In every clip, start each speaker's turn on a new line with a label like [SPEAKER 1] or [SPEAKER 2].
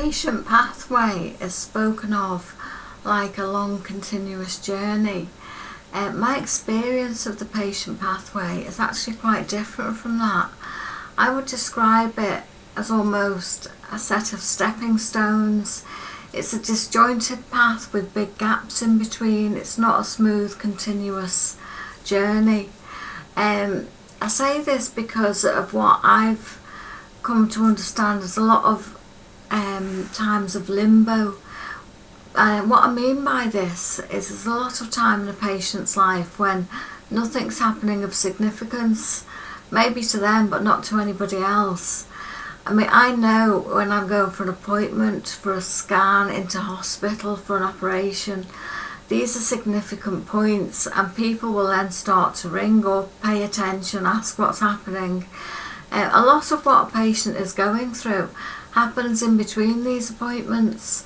[SPEAKER 1] patient pathway is spoken of like a long continuous journey. My experience of the patient pathway is actually quite different from that. I would describe it as almost a set of stepping stones. It's a disjointed path with big gaps in between. It's not a smooth continuous journey. I say this because of what I've come to understand as a lot of times of limbo. What I mean by this is there's a lot of time in a patient's life when nothing's happening of significance, maybe to them but not to anybody else. I mean, I know when I'm going for an appointment, for a scan, into hospital, for an operation, these are significant points, and people will then start to ring or pay attention, ask what's happening. A lot of what a patient is going through happens in between these appointments.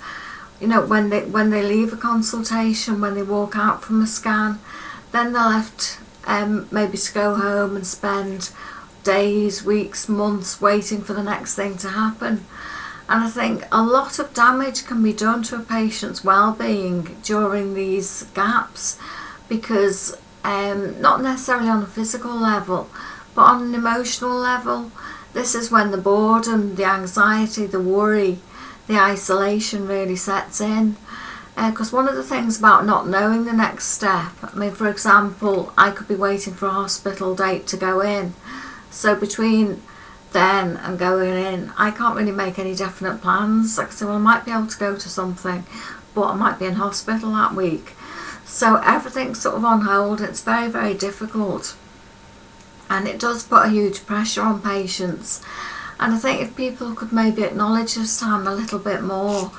[SPEAKER 1] You know, when they leave a consultation, when they walk out from a scan, then they're left maybe to go home and spend days, weeks, months waiting for the next thing to happen. And I think a lot of damage can be done to a patient's well-being during these gaps, because not necessarily on a physical level, but on an emotional level, this is when the boredom, the anxiety, the worry, the isolation really sets in. Because one of the things about not knowing the next step, I mean, for example, I could be waiting for a hospital date to go in. So between then and going in, I can't really make any definite plans. Like I said, well, I might be able to go to something, but I might be in hospital that week. So everything's sort of on hold. It's very, very difficult. And it does put a huge pressure on patients. And I think if people could maybe acknowledge this time a little bit more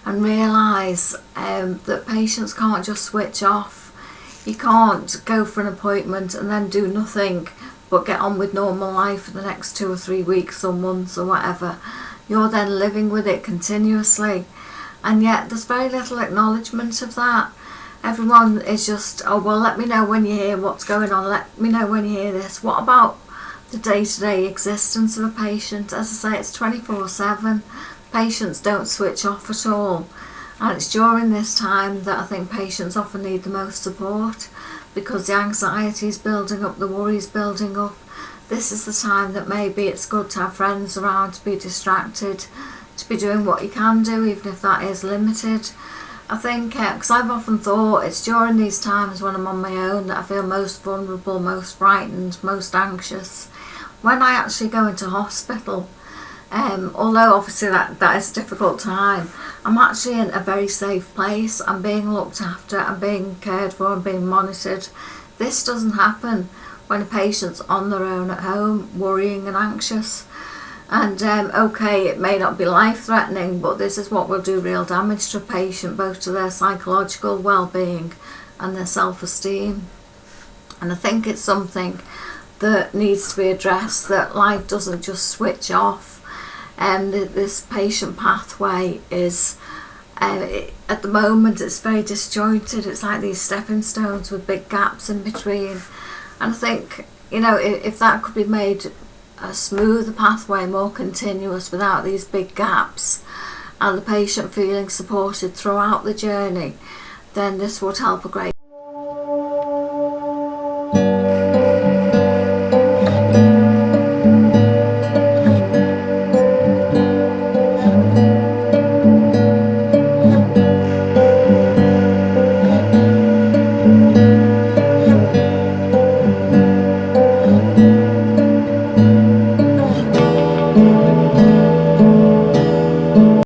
[SPEAKER 1] and realise that patients can't just switch off. You can't go for an appointment and then do nothing but get on with normal life for the next 2 or 3 weeks or months or whatever. You're then living with it continuously. And yet there's very little acknowledgement of that. Everyone is just, oh, well, let me know when you hear what's going on. Let me know when you hear this. What about the day-to-day existence of a patient? As I say, it's 24/7. Patients don't switch off at all. And it's during this time that I think patients often need the most support, because the anxiety is building up, the worry is building up. This is the time that maybe it's good to have friends around, to be distracted, to be doing what you can do, even if that is limited. I think, because I've often thought it's during these times when I'm on my own that I feel most vulnerable, most frightened, most anxious. When I actually go into hospital, although obviously that is a difficult time, I'm actually in a very safe place. I'm being looked after, I'm being cared for, I'm being monitored. This doesn't happen when a patient's on their own at home, worrying and anxious. And okay, it may not be life-threatening, but this is what will do real damage to a patient, both to their psychological well-being and their self-esteem. And I think it's something that needs to be addressed, that life doesn't just switch off. This patient pathway is, at the moment, it's very disjointed. It's like these stepping stones with big gaps in between. And I think, you know, if that could be made a smoother pathway, more continuous, without these big gaps, and the patient feeling supported throughout the journey, then this would help a great